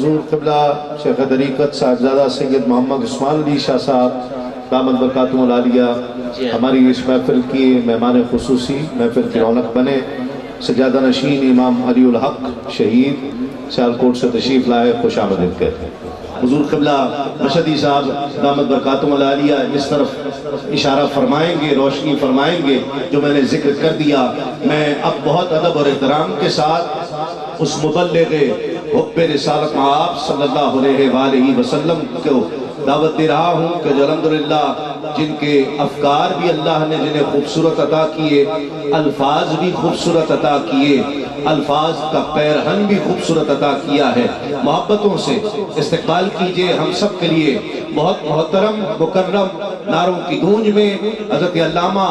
حضور قبلہ شیخ طریقت صاحبزادہ سید محمد عثمان علی شاہ صاحب دامت برکاتہم العالیہ ہماری اس محفل کی مہمان خصوصی، محفل کی رونق بنے۔ سجادہ نشین امام علی الحق شہید سیالکوٹ سے تشریف لائے، خوش آمدید کہتے ہیں۔ حضور قبلہ مشہدی صاحب دامت برکاتہم العالیہ اس طرف اشارہ فرمائیں گے، روشنی فرمائیں گے جو میں نے ذکر کر دیا۔ میں اب بہت ادب اور احترام کے ساتھ اس مبلغ حب رسالت آپ صلی اللہ علیہ وآلہ وسلم کو دعوت دے رہا ہوں کہ جو الحمدللہ جن کے افکار بھی اللہ نے جنہیں خوبصورت عطا کیے، الفاظ بھی خوبصورت عطا کیے، الفاظ کا پیرہن بھی خوبصورت عطا کیا ہے، محبتوں سے استقبال کیجئے ہم سب کے لیے بہت محترم مکرم نعروں کی گونج میں حضرت علامہ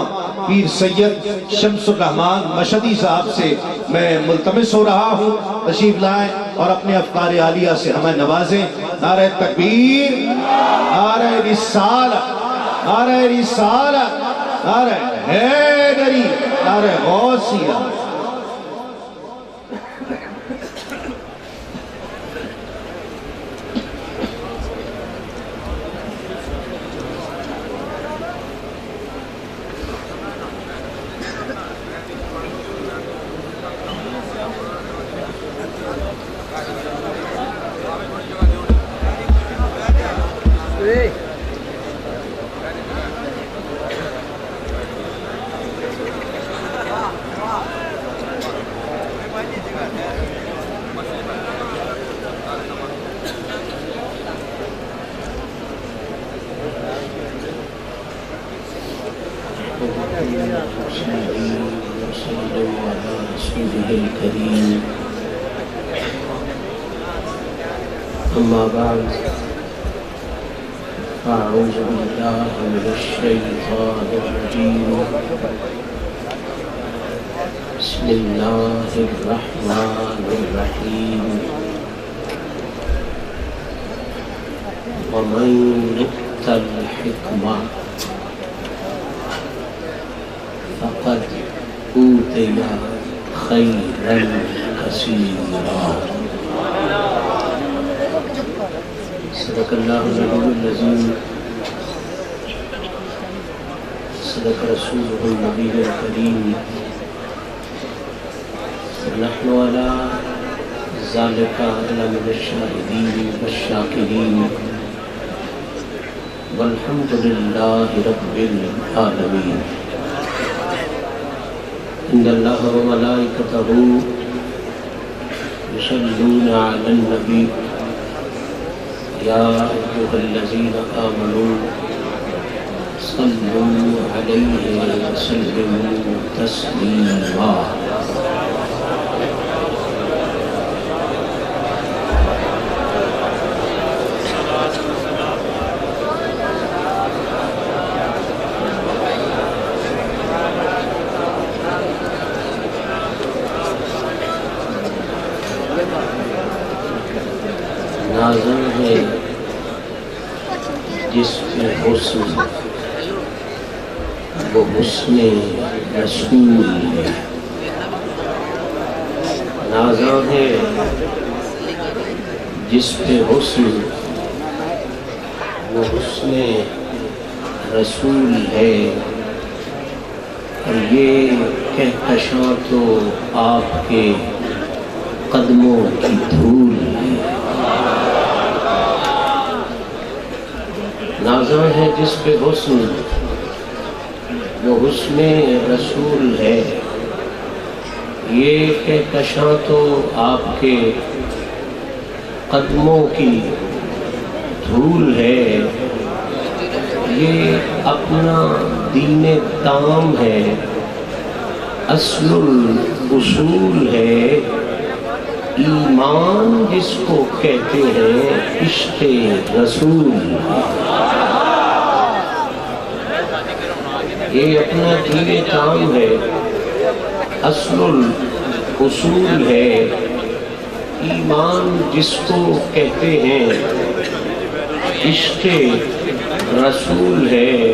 پیر سید شمس الرحمان مشہدی صاحب سے میں ملتمس ہو رہا ہوں تشریف لائیں اور اپنے افکار عالیہ سے ہمیں نوازیں۔ نعرہ تکبیر، نعرہ رسالت، نعرہ رسالت، نعرہ حیدری، نعرہ غوثیہ۔ أما بعد أعوذ بالله من الشيطان الرجيم بسم الله الرحمن الرحيم ومن يؤت الحكمة فقد أوتي خيرا كثيرا صدق اللہ العلی العظیم صدق رسوله النبی الکریم نحن على ذلك من الشاهدين والشاكرين والحمد لله رب العالمين إن الله وملائكته يصلون على النبي يا أيها الذين آمنوا صلوا عليه وسلموا تسليما نازل ہے جس پہ حسن وہ حسن رسول ہے، نازل ہے جس پہ حسن وہ حسن رسول ہے، اور یہ کہکشاں تو آپ کے قدموں کی دھول ہے، نازاں ہے جس پہ حسن وہ حسن رسول ہے، یہ کہکشاں تو آپ کے قدموں کی دھول ہے، یہ اپنا دین تام ہے، اصل الاصول ہے، ایمان جس کو کہتے ہیں عشق رسول، یہ اپنا دین تام ہے، اصل الاصول ہے، ایمان جس کو کہتے ہیں عشق رسول ہے۔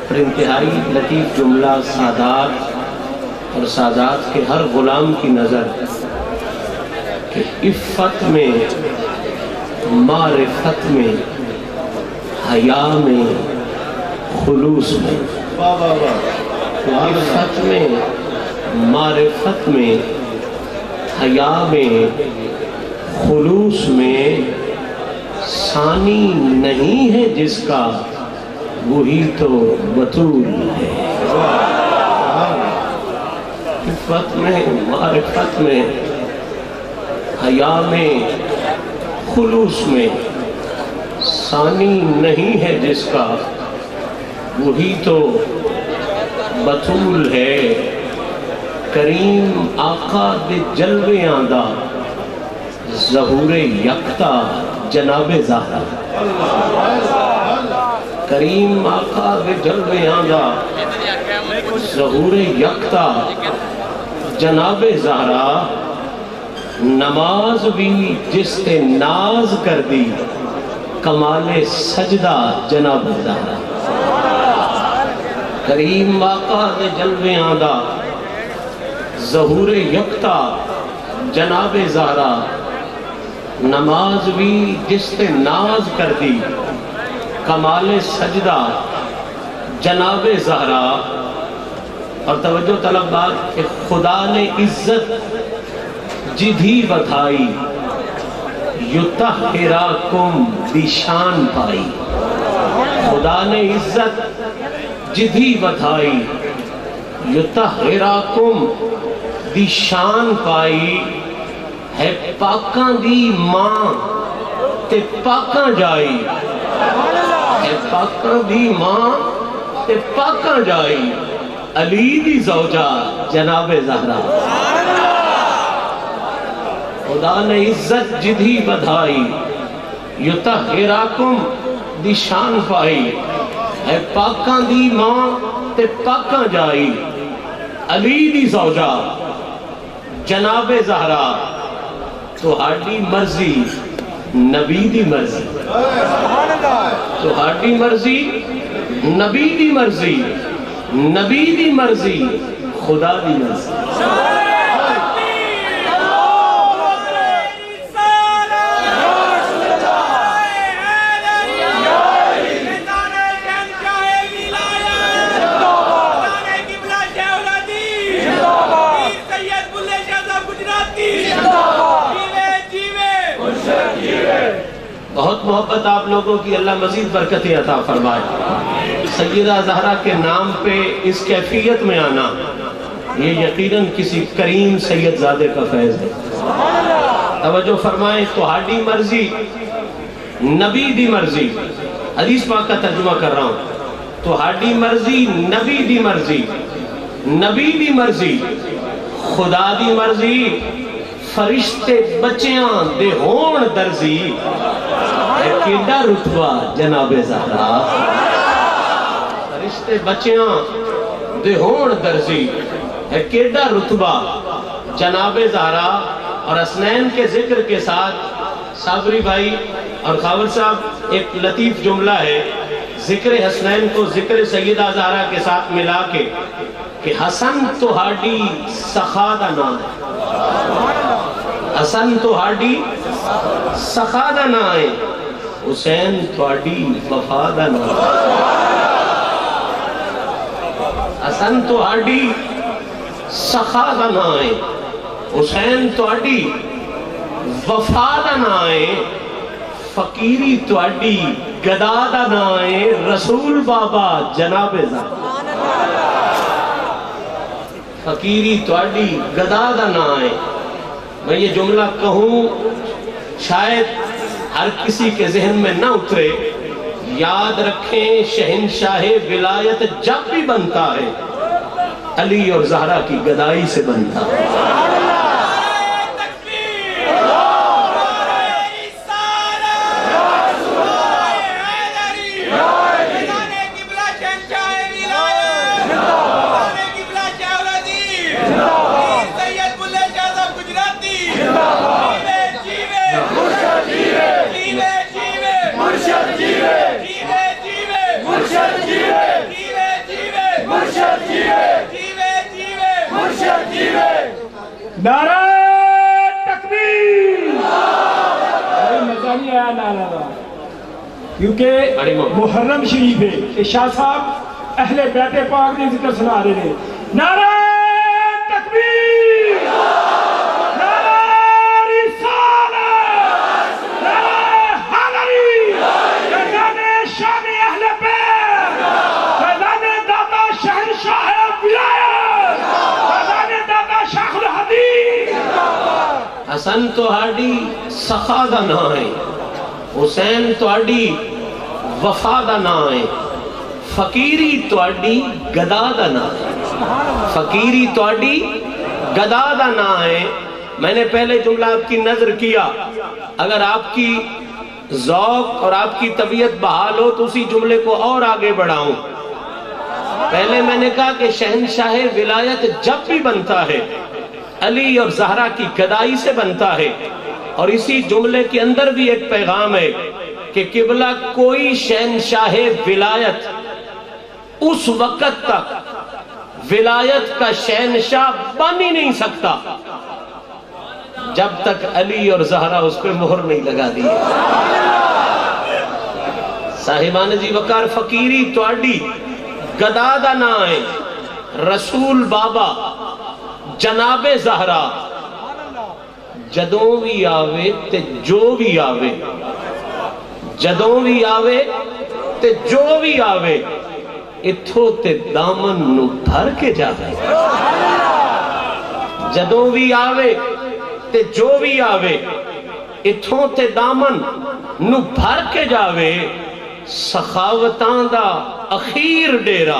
اور انتہائی لطیف جملہ سادات اور سادات کے ہر غلام کی نظر کہ عفت میں، معرفت میں، حیا میں، خلوص میں، عفت میں، معرفت میں، حیا میں، خلوص میں ثانی نہیں ہے جس کا، وہی تو بطول ہے۔ عفت میں، معرفت میں، حیا میں، خلوص میں ثانی نہیں ہے جس کا، وہی تو بطول ہے۔ کریم آقا دے جلوے آندا، ظہور یکتا جناب زہرا۔ کریم آقا دے جلوے آندا، ظہور یکتا جناب زہرا۔ نماز بھی جس تے ناز کر دی، کمال سجدہ جناب زہرا۔ کریم آقا دے جلوے آندا، ظہور یکتا جناب زہرا۔ نماز بھی جس تے ناز کر دی، کمال سجدہ جناب زہرا۔ اور توجہ طلب بات کہ خدا نے عزت جدھی بتائی، یطہراکم دی شان پائی۔ خدا نے عزت جدھی بتائی، یطہراکم دی شان پائی۔ ہے پاکاں دی ماں تے پاکاں جائی، ہے پاکاں دی ماں تے پاکاں جائی۔ علی دی زوجہ جناب زہرا۔ خدا نے عزت جدھی بدھائی، یطہراکم دی شان پائی۔ ہے پاکاں دی ماں تے پاکاں جائی، علی دی زوجہ جناب زہرا۔ تہاڈی مرضی نبی دی مرضی، تہاڈی مرضی نبی دی مرضی، نبی دی مرضی خدا دی مرضی۔ بہت محبت آپ لوگوں کی، اللہ مزید برکتیں عطا فرمائے۔ سیدہ زہرا کے نام پہ اس کیفیت میں آنا، یہ یقیناً کسی کریم سید زادے کا فیض ہے۔ توجہ فرمائیں، تہاڈی مرضی نبی دی مرضی، حدیث پاک کا ترجمہ کر رہا ہوں۔ تہاڈی مرضی نبی دی مرضی، نبی دی مرضی خدا دی مرضی۔ فرشتے بچیاں دے ہون درزی، ہے کیڑا رتبہ جناب زہرا۔ فرشتے بچیاں دے ہون درزی، ہے کیڑا رتبہ جناب زہرا۔ اور حسنین کے ذکر کے ساتھ صابری بھائی اور خاور صاحب ایک لطیف جملہ ہے، ذکر حسنین کو ذکر سیدہ زہرا کے ساتھ ملا کے کہ حسن تہاڈی سخا دا نام ہے، حسن تہاڈی سخا دا نام ہے، حسین تہاڈی وفا دا نام ہے۔ حسن تہاڈی سخا دا نام ہے، حسین تہاڈی وفا دا نام ہے۔ فقیری تہاڈی گدا دا نام ہے، رسول بابا جناب زہرا۔ فقیری تہاڈی گدا دا نام ہے۔ میں یہ جملہ کہوں شاید ہر کسی کے ذہن میں نہ اترے، یاد رکھیں شہنشاہ ولایت جب بھی بنتا ہے علی اور زہرا کی گدائی سے بنتا ہے۔ نعرہ تکبیر! نہیں آیا نعرہ دا، کیونکہ محرم شریف ہے کہ شاہ صاحب اہل بیت پاک نے ذکر سنا رہے ہیں۔ نعرہ تکبیر، نعرہ رسالت، نعرہ حیدری، فیضان شان اہل بیت، فیضان دادا شہنشاہ ولایت، فیضان دادا شیخ الحدیث۔ حسن تہاڈی سخا دا نام ہے، حسین تہاڈی وفا دا نام ہے، فقیری تہاڈی گدا دا نام ہے، فقیری تہاڈی گدا دا نام ہے۔ میں نے پہلے جملہ آپ کی نظر کیا، اگر آپ کی ذوق اور آپ کی طبیعت بحال ہو تو اسی جملے کو اور آگے بڑھاؤں۔ پہلے میں نے کہا کہ شہنشاہ ولایت جب بھی بنتا ہے علی اور زہرا کی گدائی سے بنتا ہے، اور اسی جملے کے اندر بھی ایک پیغام ہے کہ قبلہ کوئی شہنشاہ ولایت اس وقت تک ولایت کا شہنشاہ بن ہی نہیں سکتا جب تک علی اور زہرا اس پہ مہر نہیں لگا دی۔ صاحبان جی وقار فقیری تواڈی گدا دا نام ہے، رسول بابا جناب زہرا جدوں بھی آوے تے جو بھی آوے، جدوں بھی آوے تے جو بھی آوے، اتھو تے دامن نو بھر کے جاوے، جدوں بھی آوے تے جو بھی آوے، اتھو تے دامن نو بھر کے جاوے، سخاوتاں دا اخیر ڈیرا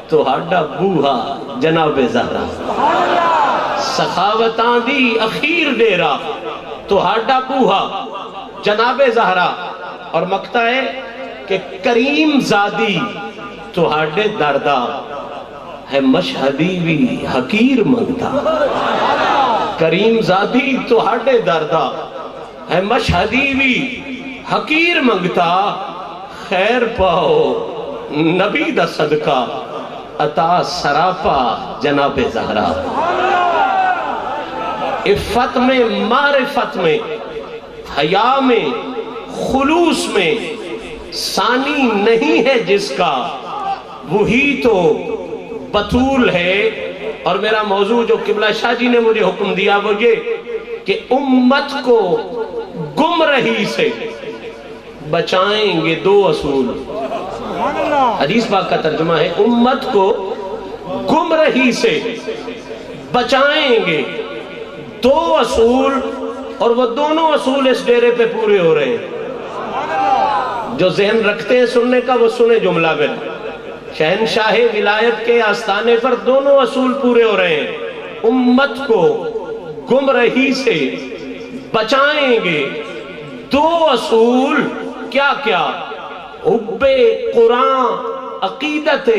تو ہاڈا بوہا جناب زہرا، سخاوتاں دی اخیر ڈیرا تو ہاڈا بوہا جناب زہرا۔ اور مقطع ہے کہ کریم زادی تو ہاڈے دردہ ہے، مشہدی بھی حقیر منگتا، کریم زادی تو ہاڈے دردہ ہے، مشہدی بھی حقیر منگتا، خیر پاؤ نبی دا صدقہ عطا سراپا جناب زہرا۔ عفت میں، معرفت میں، حیا میں، خلوص میں ثانی نہیں ہے جس کا، وہی تو بطول ہے۔ اور میرا موضوع جو قبلہ شاہ جی نے مجھے حکم دیا وہ یہ کہ امت کو گمراہی سے بچائیں گے دو اصول۔ حدیث پاک کا ترجمہ ہے امت کو گمراہی سے بچائیں گے دو اصول، اور وہ دونوں اصول اس ڈیرے پہ پورے ہو رہے ہیں۔ جو ذہن رکھتے ہیں سننے کا وہ سنے جملہ بل، شہنشاہ ولایت کے آستانے پر دونوں اصول پورے ہو رہے ہیں۔ امت کو گمراہی سے بچائیں گے دو اصول، کیا کیا؟ حب قرآن عقیدت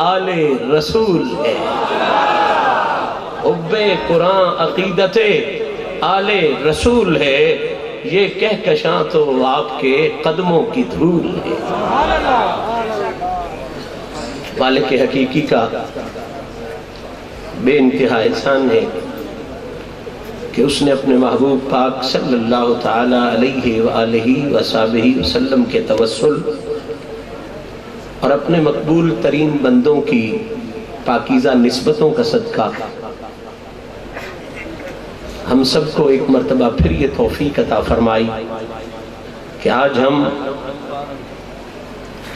آل رسول ہے، حب قرآن عقیدت آل رسول ہے، یہ کہکشاں تو آپ کے قدموں کی دھول ہے۔ مالک حقیقی کا بے انتہا احسان ہے کہ اس نے اپنے محبوب پاک صلی اللہ تعالی علیہ وآلہ وصحبہ وسلم کے توسل اور اپنے مقبول ترین بندوں کی پاکیزہ نسبتوں کا صدقہ ہم سب کو ایک مرتبہ پھر یہ توفیق عطا فرمائی کہ آج ہم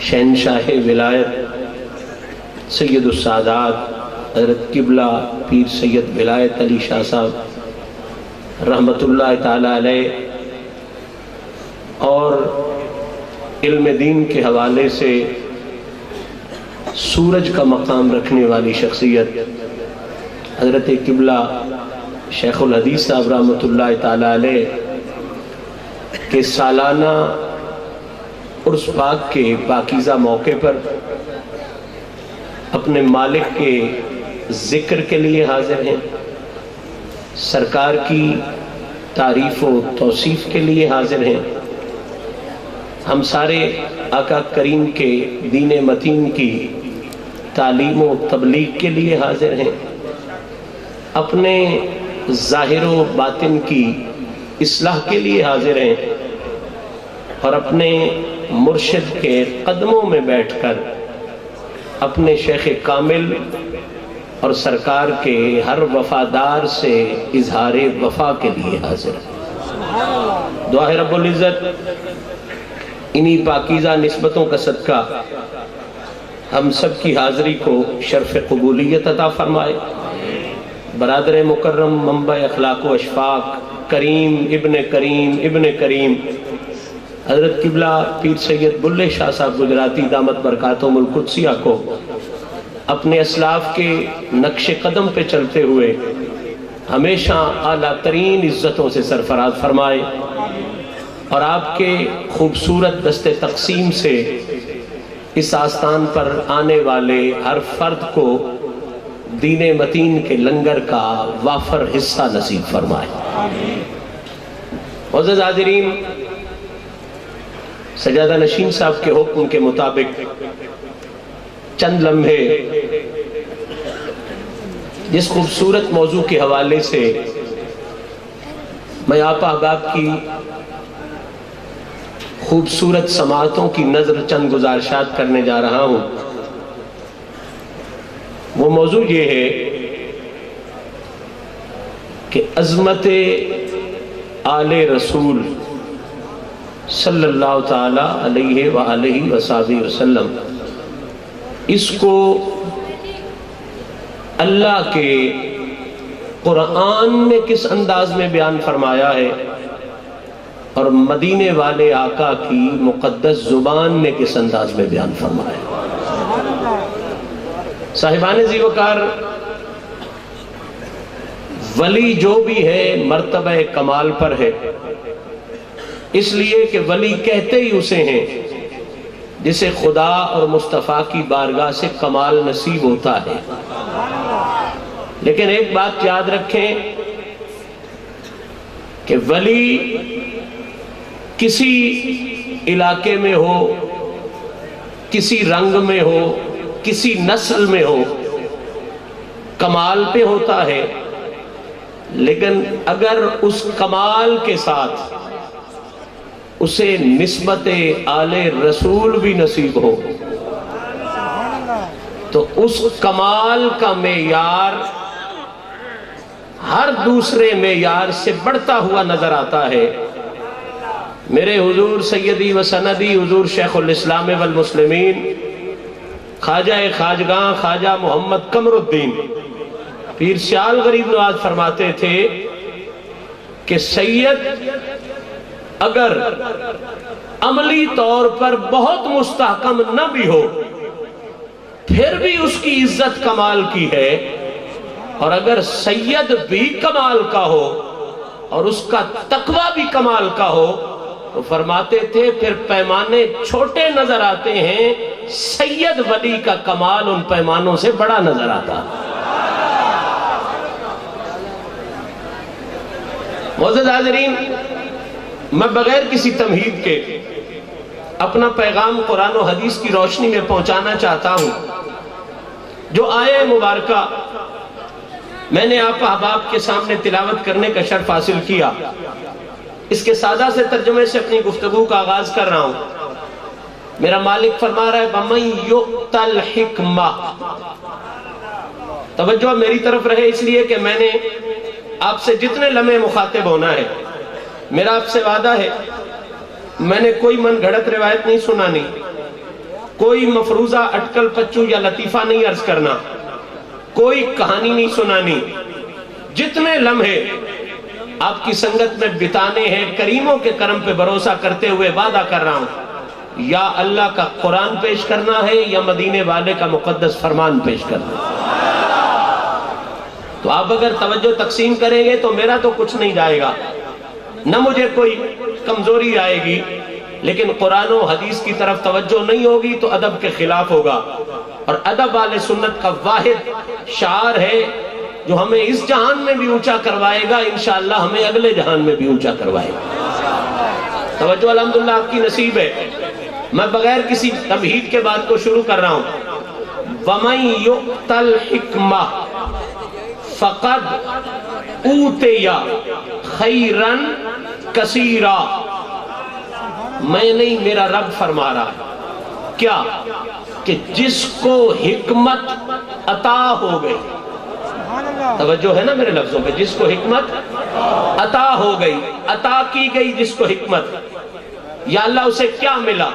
شہنشاہ ولایت سید السادات حضرت قبلہ پیر سید ولایت علی شاہ صاحب رحمت اللہ تعالی علیہ اور علم دین کے حوالے سے سورج کا مقام رکھنے والی شخصیت حضرت قبلہ شیخ الحدیث صاحب رحمت اللہ تعالی علیہ کے سالانہ عرس پاک کے پاکیزہ موقع پر اپنے مالک کے ذکر کے لیے حاضر ہیں، سرکار کی تعریف و توصیف کے لیے حاضر ہیں۔ ہم سارے آقا کریم کے دین متین کی تعلیم و تبلیغ کے لیے حاضر ہیں، اپنے ظاہر و باطن کی اصلاح کے لیے حاضر ہیں، اور اپنے مرشد کے قدموں میں بیٹھ کر اپنے شیخ کامل اور سرکار کے ہر وفادار سے اظہار وفا کے لیے حاضر ہے۔ دعا ہے رب العزت انہی پاکیزہ نسبتوں کا صدقہ ہم سب کی حاضری کو شرف قبولیت عطا فرمائے۔ برادر مکرم منبع اخلاق و اشفاق کریم ابن کریم حضرت قبلہ پیر سید بلے شاہ صاحب گجراتی دامت برکاتہم القدسیہ کو اپنے اسلاف کے نقش قدم پہ چلتے ہوئے ہمیشہ اعلیٰ ترین عزتوں سے سرفراز فرمائے، اور آپ کے خوبصورت دست تقسیم سے اس آستان پر آنے والے ہر فرد کو دین متین کے لنگر کا وافر حصہ نصیب فرمائے۔ معزز حاضرین، سجادہ نشین صاحب کے حکم کے مطابق چند لمحے جس خوبصورت موضوع کے حوالے سے میں آپ احباب کی خوبصورت سماعتوں کی نظر چند گزارشات کرنے جا رہا ہوں، وہ موضوع یہ ہے کہ عظمت آل رسول صلی اللہ تعالی علیہ وآلہ وصحبہ وسلم، اس کو اللہ کے قرآن نے کس انداز میں بیان فرمایا ہے اور مدینے والے آقا کی مقدس زبان نے کس انداز میں بیان فرمایا ہے۔ صاحبان ذی وقار، ولی جو بھی ہے مرتبہ کمال پر ہے، اس لیے کہ ولی کہتے ہی اسے ہیں جسے خدا اور مصطفیٰ کی بارگاہ سے کمال نصیب ہوتا ہے۔ لیکن ایک بات یاد رکھیں کہ ولی کسی علاقے میں ہو، کسی رنگ میں ہو، کسی نسل میں ہو، کمال پہ ہوتا ہے، لیکن اگر اس کمال کے ساتھ اسے نسبت آل رسول بھی نصیب ہو تو اس کمال کا معیار ہر دوسرے معیار سے بڑھتا ہوا نظر آتا ہے۔ میرے حضور سیدی و سندی حضور شیخ الاسلام والمسلمین خواجہ خواجگاں خواجہ محمد قمر الدین پیر سیال غریب نواز فرماتے تھے کہ سید اگر عملی طور پر بہت مستحکم نہ بھی ہو پھر بھی اس کی عزت کمال کی ہے، اور اگر سید بھی کمال کا ہو اور اس کا تقوی بھی کمال کا ہو تو فرماتے تھے پھر پیمانے چھوٹے نظر آتے ہیں، سید ولی کا کمال ان پیمانوں سے بڑا نظر آتا۔ معزز حاضرین، میں بغیر کسی تمہید کے اپنا پیغام قرآن و حدیث کی روشنی میں پہنچانا چاہتا ہوں۔ جو آیہ مبارکہ میں نے آپ احباب کے سامنے تلاوت کرنے کا شرف حاصل کیا، اس کے سادہ سے ترجمے سے اپنی گفتگو کا آغاز کر رہا ہوں۔ میرا مالک فرما رہا ہے وَمَن يُؤْتَ الْحِكْمَةَ، توجہ میری طرف رہے، اس لیے کہ میں نے آپ سے جتنے لمحے مخاطب ہونا ہے، میرا آپ سے وعدہ ہے میں نے کوئی من گھڑت روایت نہیں سنانی، کوئی مفروضہ اٹکل پچو یا لطیفہ نہیں عرض کرنا، کوئی کہانی نہیں سنانی۔ جتنے لمحے آپ کی سنگت میں بتانے ہیں کریموں کے کرم پہ بھروسہ کرتے ہوئے وعدہ کر رہا ہوں، یا اللہ کا قرآن پیش کرنا ہے یا مدینے والے کا مقدس فرمان پیش کرنا ہے۔ تو آپ اگر توجہ تقسیم کریں گے تو میرا تو کچھ نہیں جائے گا، نہ مجھے کوئی کمزوری آئے گی، لیکن قرآن و حدیث کی طرف توجہ نہیں ہوگی تو ادب کے خلاف ہوگا، اور ادب اہل سنت کا واحد شعار ہے جو ہمیں اس جہان میں بھی اونچا کروائے گا، انشاءاللہ ہمیں اگلے جہان میں بھی اونچا کروائے گا۔ توجہ الحمدللہ آپ کی نصیب ہے۔ میں بغیر کسی تمہید کے بات کو شروع کر رہا ہوں۔ وَمَن يُؤْتَ الْحِكْمَةَ فَقَدْ أُوتِيَ خَيْرًا كَثِيرًا، میں نہیں میرا رب فرما رہا ہے کیا کہ جس کو حکمت عطا ہو گئی، توجہ ہے نا میرے لفظوں پہ، جس کو حکمت عطا ہو گئی، عطا کی گئی جس کو حکمت، یا اللہ اسے کیا ملا؟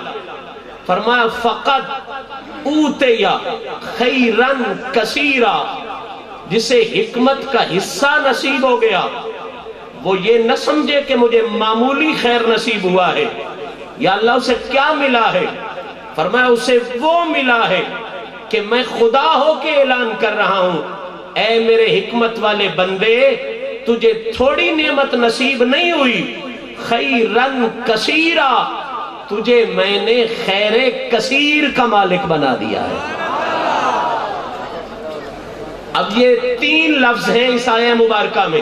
فرمایا فقط اوتیا خیرن کثیرا، جسے حکمت کا حصہ نصیب ہو گیا وہ یہ نہ سمجھے کہ مجھے معمولی خیر نصیب ہوا ہے، یا اللہ اسے کیا ملا ہے؟ فرمایا اسے وہ ملا ہے کہ میں خدا ہو کے اعلان کر رہا ہوں، اے میرے حکمت والے بندے، تجھے تھوڑی نعمت نصیب نہیں ہوئی، خیرن کثیرا، تجھے میں نے خیر کثیر کا مالک بنا دیا ہے۔ اب یہ 3 لفظ ہیں اس آیہ مبارکہ میں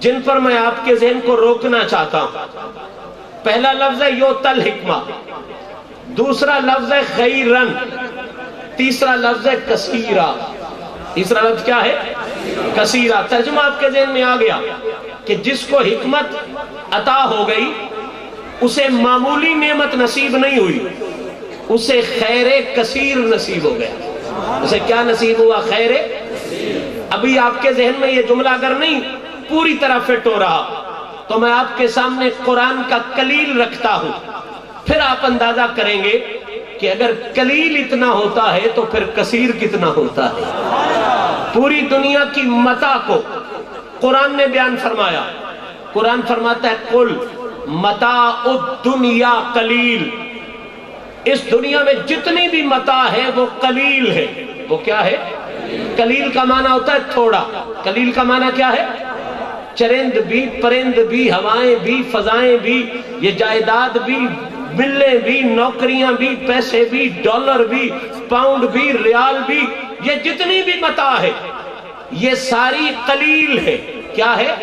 جن پر میں آپ کے ذہن کو روکنا چاہتا ہوں۔ پہلا لفظ ہے یوتل حکمہ، دوسرا لفظ ہے خیرن، تیسرا لفظ ہے کثیرا۔ تیسرا لفظ کیا ہے؟ کثیرا۔ ترجمہ آپ کے ذہن میں آ گیا کہ جس کو حکمت عطا ہو گئی اسے معمولی نعمت نصیب نہیں ہوئی، اسے خیر کثیر نصیب ہو گیا۔ اسے کیا نصیب ہوا؟ خیر۔ ابھی آپ کے ذہن میں یہ جملہ اگر نہیں پوری طرح فٹ ہو رہا تو میں آپ کے سامنے قرآن کا کلیل رکھتا ہوں، پھر آپ اندازہ کریں گے کہ اگر کلیل اتنا ہوتا ہے تو پھر کثیر کتنا ہوتا ہے۔ پوری دنیا کی متاع کو قرآن نے بیان فرمایا۔ قرآن فرماتا ہے قل متاع الدنیا قلیل، اس دنیا میں جتنی بھی متاع ہے وہ قلیل ہے۔ وہ کیا ہے؟ قلیل کا معنی ہوتا ہے تھوڑا۔ قلیل کا معنی کیا ہے؟ چرند بھی، پرند بھی، ہوائیں بھی، فضائیں بھی، یہ جائیداد بھی، ملیں بھی، نوکریاں بھی، پیسے بھی، ڈالر بھی، پاؤنڈ بھی، ریال بھی، یہ جتنی بھی متاع ہے یہ ساری قلیل ہے۔ کیا ہے؟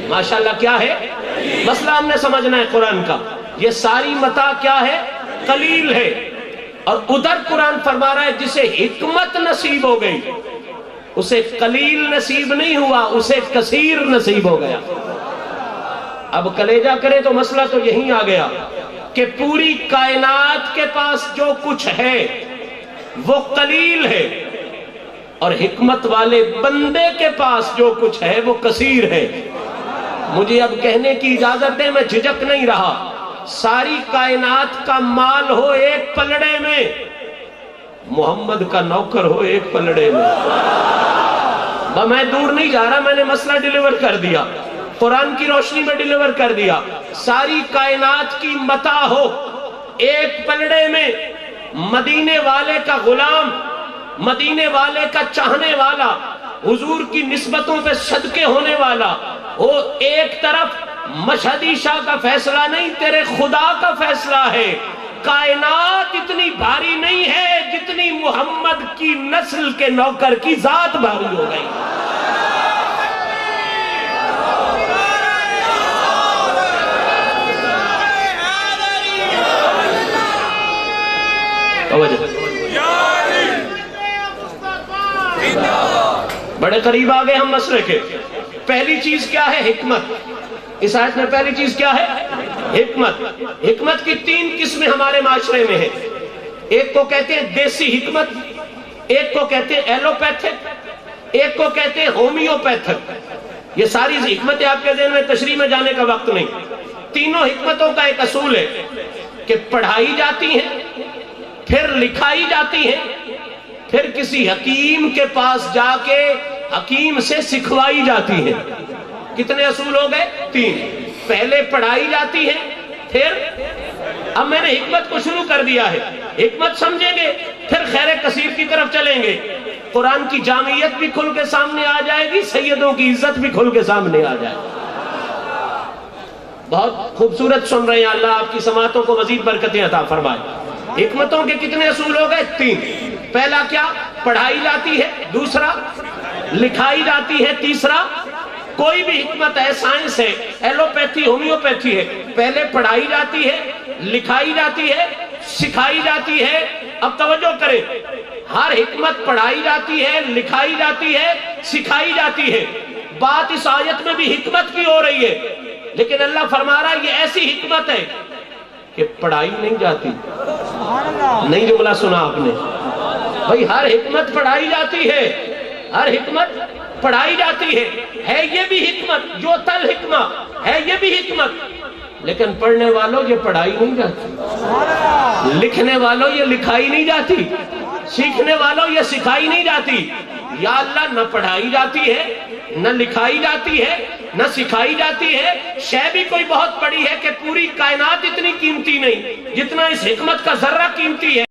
ماشاءاللہ کیا ہے؟ مسئلہ ہم نے سمجھنا ہے قرآن کا۔ یہ ساری متاع کیا ہے؟ قلیل ہے۔ اور ادھر قرآن فرما رہا ہے جسے حکمت نصیب ہو گئی اسے قلیل نصیب نہیں ہوا، اسے کثیر نصیب ہو گیا۔ اب کلیجہ کرے تو مسئلہ تو یہیں آ گیا کہ پوری کائنات کے پاس جو کچھ ہے وہ قلیل ہے، اور حکمت والے بندے کے پاس جو کچھ ہے وہ کثیر ہے۔ مجھے اب کہنے کی اجازت ہے، میں جھجک نہیں رہا، ساری کائنات کا مال ہو ایک پلڑے میں، محمد کا نوکر ہو ایک پلڑے میں۔ میں دور نہیں جا رہا، میں نے مسئلہ ڈیلیور کر دیا، قرآن کی روشنی میں ڈیلیور کر دیا۔ ساری کائنات کی متاع ہو ایک پلڑے میں، مدینے والے کا غلام، مدینے والے کا چاہنے والا، حضور کی نسبتوں پہ صدقے ہونے والا وہ ایک طرف، مشہدی شاہ کا فیصلہ نہیں، تیرے خدا کا فیصلہ ہے۔ کائنات اتنی بھاری نہیں ہے جتنی محمد کی نسل کے نوکر کی ذات بھاری ہو گئی۔ بڑے قریب آگئے ہم مسئلے کے۔ پہلی چیز کیا ہے؟ حکمت۔ اس آیت میں پہلی چیز کیا ہے؟ حکمت۔ حکمت کی 3 قسمیں ہمارے معاشرے میں ہیں۔ ایک کو کہتے ہیں دیسی حکمت، ایک کو کہتے ہیں ایلوپیتھک، ایک کو کہتے ہیں ہومیوپیتھک۔ یہ ساری حکمتیں آپ کے ذہن میں تشریح میں جانے کا وقت نہیں۔ تینوں حکمتوں کا ایک اصول ہے کہ پڑھائی جاتی ہیں، پھر لکھائی جاتی ہیں، پھر کسی حکیم کے پاس جا کے حکیم سے سکھوائی جاتی ہیں۔ کتنے اصول ہو گئے؟ 3۔ پہلے پڑھائی جاتی ہے، پھر اب میں نے حکمت کو شروع کر دیا ہے، حکمت سمجھیں گے پھر خیر کثیر کی طرف چلیں گے، قرآن کی جامعیت بھی کھل کے سامنے آ جائے گی، سیدوں کی عزت بھی کھل کے سامنے آ جائے گی۔ بہت خوبصورت سن رہے ہیں، اللہ آپ کی سماعتوں کو مزید برکتیں عطا فرمائے۔ حکمتوں کے کتنے اصول ہو گئے؟ 3۔ پہلا کیا؟ پڑھائی جاتی ہے، دوسرا لکھائی جاتی ہے، تیسرا کوئی بھی حکمت ہے، سائنس ہے، ایلوپیتھی، ہومیوپیتھی ہے، پہلے پڑھائی جاتی ہے، لکھائی جاتی ہے، سکھائی جاتی ہے۔ اب توجہ کریں، ہر حکمت پڑھائی جاتی ہے، لکھائی جاتی ہے، سکھائی جاتی ہے۔ بات اس آیت میں بھی حکمت کی ہو رہی ہے، لیکن اللہ فرما رہا ہے یہ ایسی حکمت ہے کہ پڑھائی نہیں جاتی؟ نہیں جملہ سنا آپ نے؟ بھئی ہر حکمت پڑھائی جاتی ہے، ہر حکمت پڑھائی جاتی ہے یہ بھی حکمت، جو تل حکمت ہے یہ بھی حکمت، لیکن پڑھنے والوں یہ پڑھائی نہیں جاتی، لکھنے والوں یہ لکھائی نہیں جاتی، سیکھنے والوں یہ سکھائی نہیں جاتی۔ یا اللہ نہ پڑھائی جاتی ہے، نہ لکھائی جاتی ہے، نہ سکھائی جاتی ہے، شے بھی کوئی بہت بڑی ہے کہ پوری کائنات اتنی قیمتی نہیں جتنا اس حکمت کا ذرہ قیمتی ہے۔